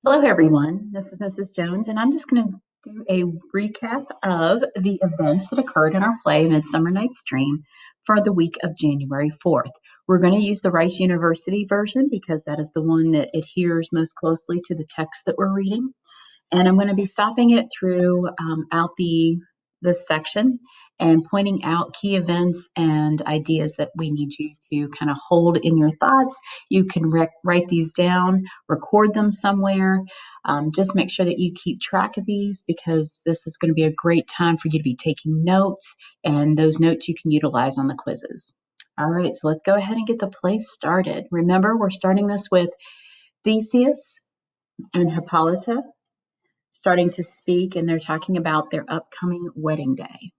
Hello, everyone. This is Mrs. Jones, and I'm just going to do a recap of the events that occurred in our play, Midsummer Night's Dream, for the week of January 4th. We're going to use the Rice University version because that is the one that adheres most closely to the text that we're reading. And I'm going to be stopping it through out this section and pointing out key events and ideas that we need you to kind of hold in your thoughts. You can write these down, record them somewhere. Just make sure that you keep track of these because this is going to be a great time for you to be taking notes, and those notes you can utilize on the quizzes. All right, so let's go ahead and get the play started. Remember, we're starting this with Theseus and Hippolyta starting to speak, and they're talking about their upcoming wedding day.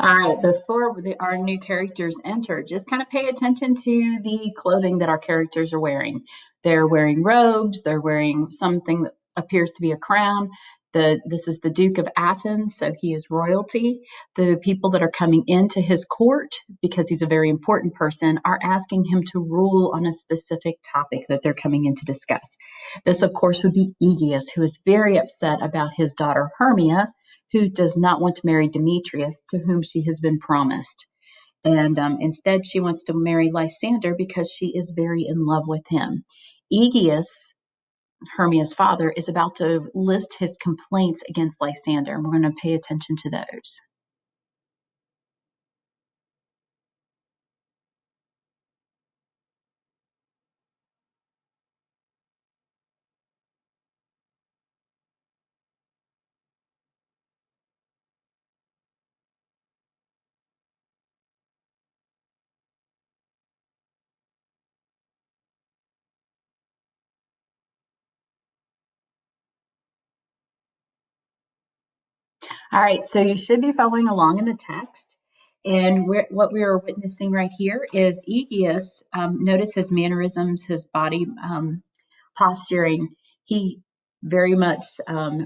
All right, before our new characters enter, just kind of pay attention to the clothing that our characters are wearing. They're wearing robes, they're wearing something that appears to be a crown. This is the Duke of Athens, so he is royalty. The people that are coming into his court, because he's a very important person, are asking him to rule on a specific topic that they're coming in to discuss. This, of course, would be Aegeus, who is very upset about his daughter Hermia, who does not want to marry Demetrius, to whom she has been promised. And instead, she wants to marry Lysander because she is very in love with him. Aegeus, Hermia's father, is about to list his complaints against Lysander, and we're going to pay attention to those. All right, so you should be following along in the text. And what we are witnessing right here is Aegeus. Notice his mannerisms, his body posturing. He very much,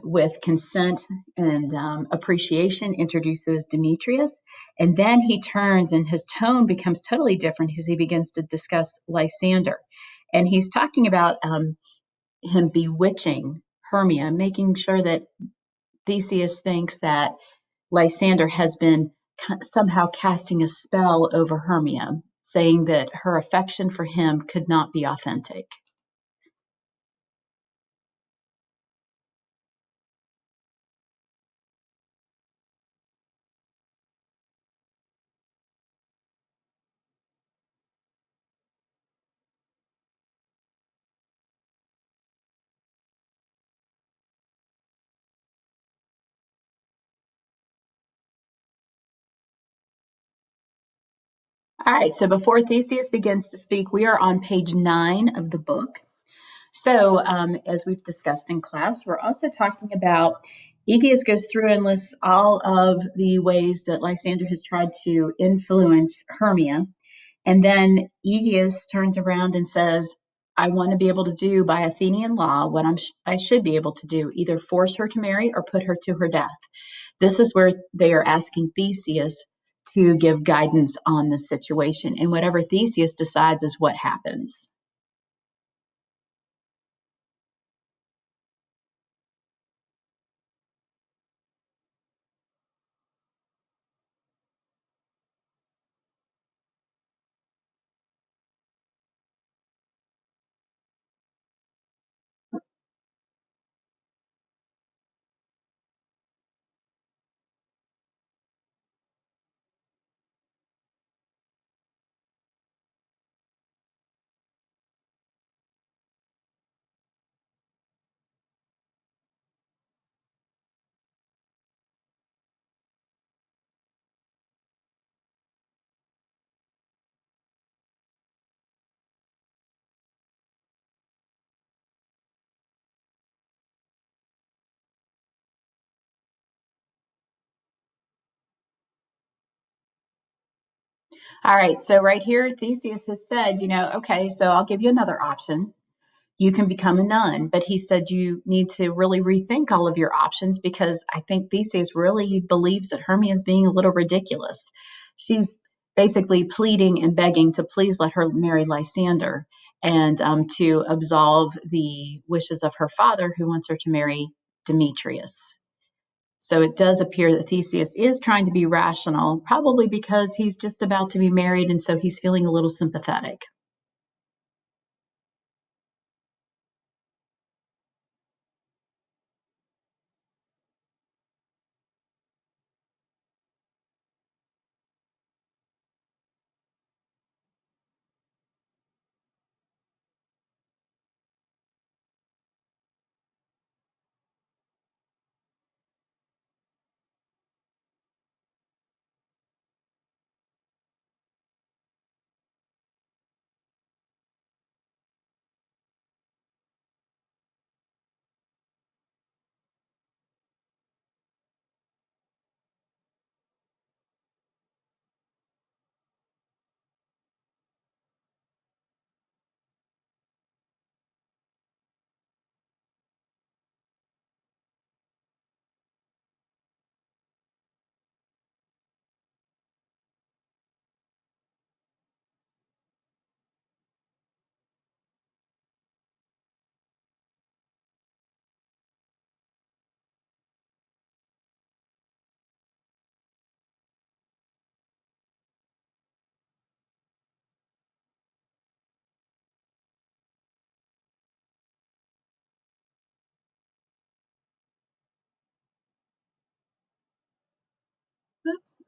with consent and appreciation, introduces Demetrius. And then he turns and his tone becomes totally different as he begins to discuss Lysander. And he's talking about him bewitching Hermia, making sure that Theseus thinks that Lysander has been somehow casting a spell over Hermia, saying that her affection for him could not be authentic. All right, so before Theseus begins to speak, we are on page 9 of the book. So, as we've discussed in class, we're also talking about Aegeus goes through and lists all of the ways that Lysander has tried to influence Hermia. And then Aegeus turns around and says, I want to be able to do by Athenian law what I should be able to do, either force her to marry or put her to her death. This is where they are asking Theseus to give guidance on the situation. And whatever Theseus decides is what happens. All right, so right here, Theseus has said, okay, so I'll give you another option. You can become a nun. But he said you need to really rethink all of your options because I think Theseus really believes that Hermia is being a little ridiculous. She's basically pleading and begging to please let her marry Lysander and to absolve the wishes of her father, who wants her to marry Demetrius. So it does appear that Theseus is trying to be rational, probably because he's just about to be married, and so he's feeling a little sympathetic.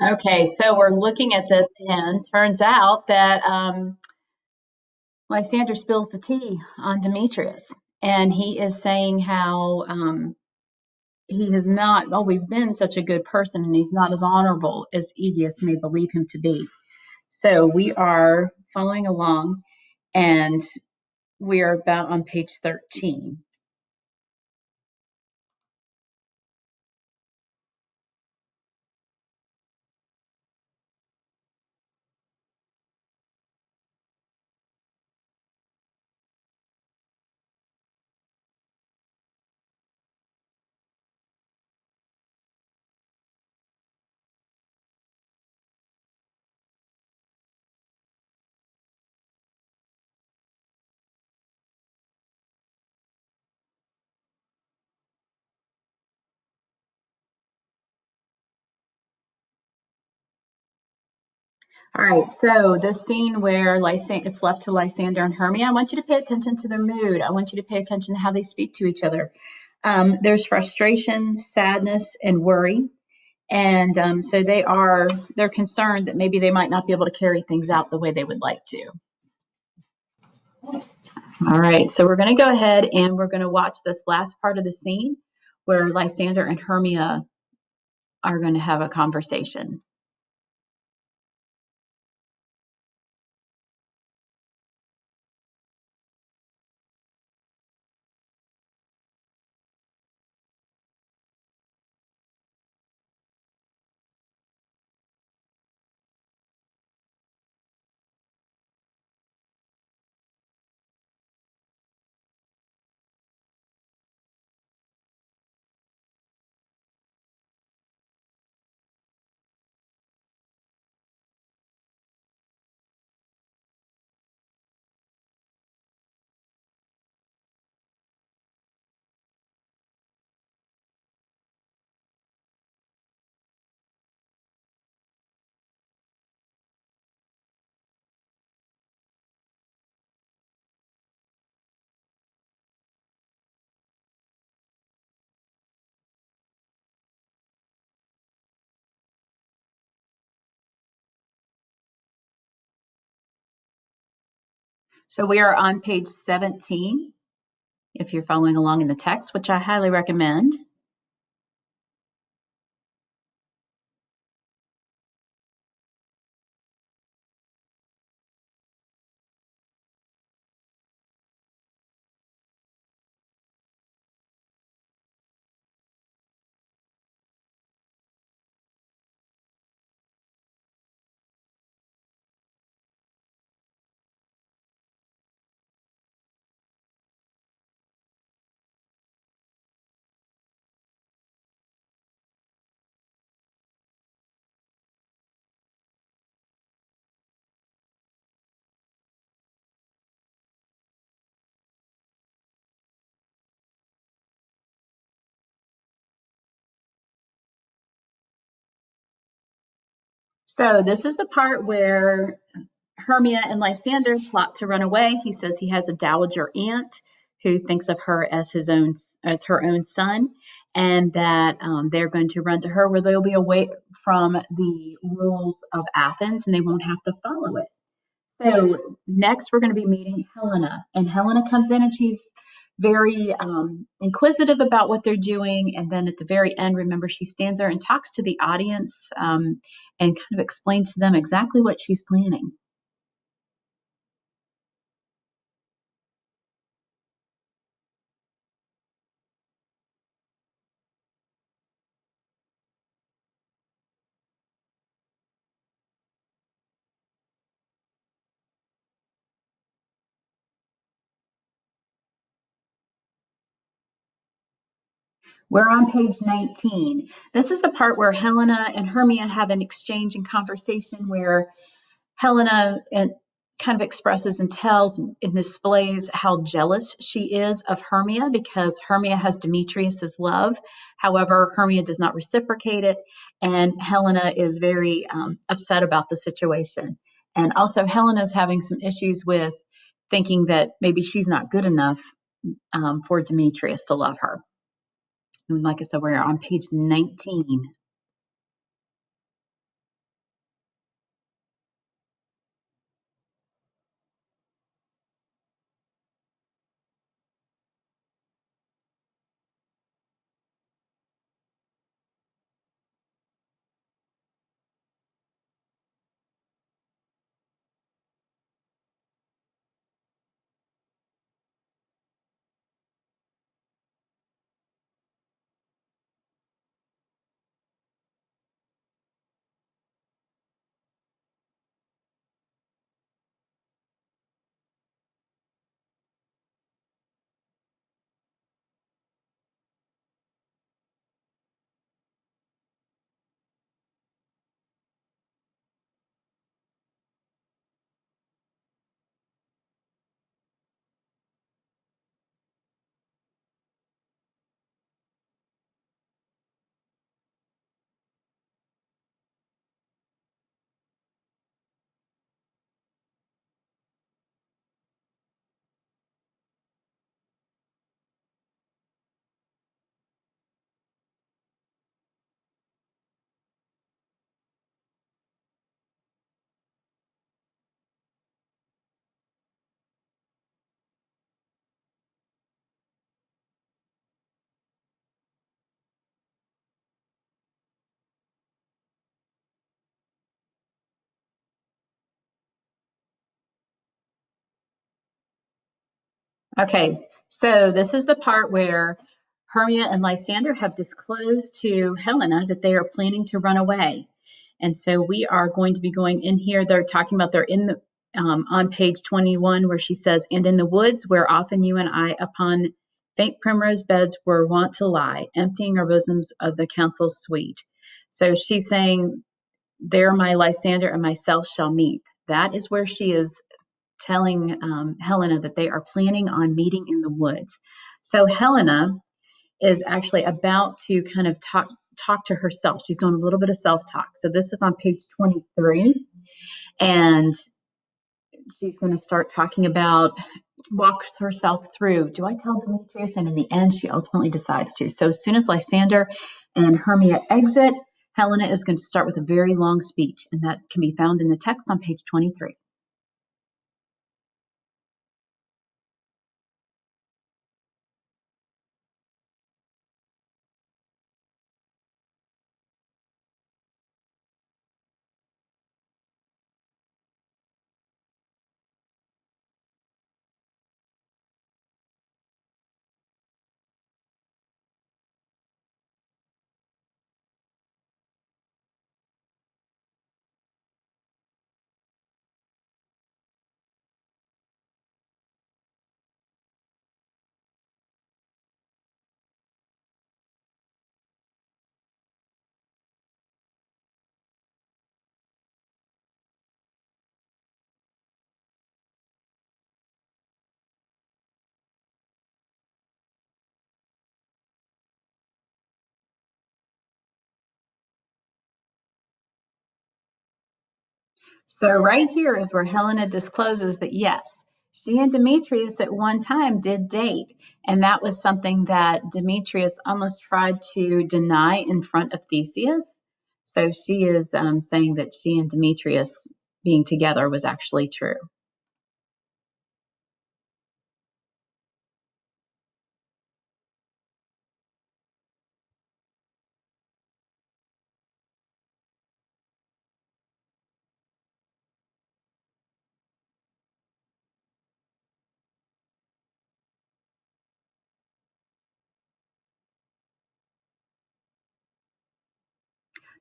Okay, so we're looking at this, and turns out that Lysander spills the tea on Demetrius, and he is saying how he has not always been such a good person, and he's not as honorable as Aegeus may believe him to be. So we are following along, and we are about on page 13. All right, so the scene where it's left to Lysander and Hermia, I want you to pay attention to their mood. I want you to pay attention to how they speak to each other. There's frustration, sadness, and worry. And so they're concerned that maybe they might not be able to carry things out the way they would like to. All right, so we're going to go ahead and we're going to watch this last part of the scene where Lysander and Hermia are going to have a conversation. So we are on page 17, if you're following along in the text, which I highly recommend. So this is the part where Hermia and Lysander plot to run away. He says he has a dowager aunt who thinks of her as her own son, and that they're going to run to her where they'll be away from the rules of Athens and they won't have to follow it. So next we're going to be meeting Helena, and Helena comes in and she's very inquisitive about what they're doing. And then at the very end, remember, she stands there and talks to the audience and kind of explains to them exactly what she's planning. We're on page 19. This is the part where Helena and Hermia have an exchange and conversation where Helena kind of expresses and tells and displays how jealous she is of Hermia because Hermia has Demetrius's love. However, Hermia does not reciprocate it, and Helena is very upset about the situation. And also, Helena is having some issues with thinking that maybe she's not good enough for Demetrius to love her. And like I said, we're on page 19. Okay, so this is the part where Hermia and Lysander have disclosed to Helena that they are planning to run away. And so we are going to be going in here. They're talking about they're in the on page 21 where she says, "And in the woods where often you and I upon faint primrose beds were wont to lie, emptying our bosoms of the counsels sweet." So she's saying, "There my Lysander and myself shall meet." That is where she is telling Helena that they are planning on meeting in the woods. So Helena is actually about to kind of talk to herself. She's doing a little bit of self-talk. So this is on page 23, and she's going to start talking about walks herself through. Do I tell Demetrius? And in the end, she ultimately decides to. So as soon as Lysander and Hermia exit, Helena is going to start with a very long speech, and that can be found in the text on page 23. So right here is where Helena discloses that yes, she and Demetrius at one time did date, and that was something that Demetrius almost tried to deny in front of Theseus. So she is saying that she and Demetrius being together was actually true.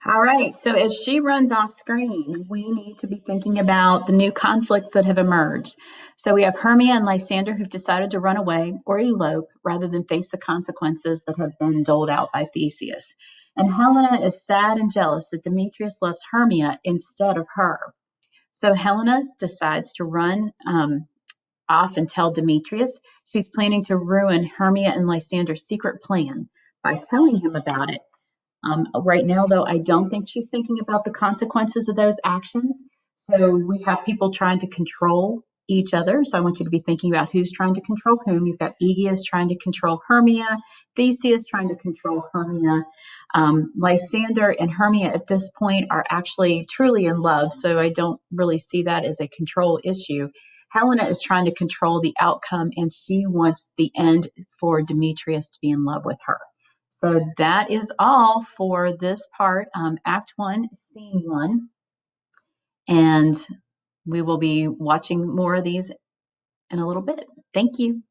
All right, so as she runs off screen, we need to be thinking about the new conflicts that have emerged. So we have Hermia and Lysander who've decided to run away or elope rather than face the consequences that have been doled out by Theseus. And Helena is sad and jealous that Demetrius loves Hermia instead of her. So Helena decides to run off and tell Demetrius she's planning to ruin Hermia and Lysander's secret plan by telling him about it. Right now, though, I don't think she's thinking about the consequences of those actions. So we have people trying to control each other. So I want you to be thinking about who's trying to control whom. You've got Aegeus trying to control Hermia, Theseus trying to control Hermia. Lysander and Hermia at this point are actually truly in love. So I don't really see that as a control issue. Helena is trying to control the outcome, and she wants the end for Demetrius to be in love with her. So that is all for this part, Act 1, Scene 1. And we will be watching more of these in a little bit. Thank you.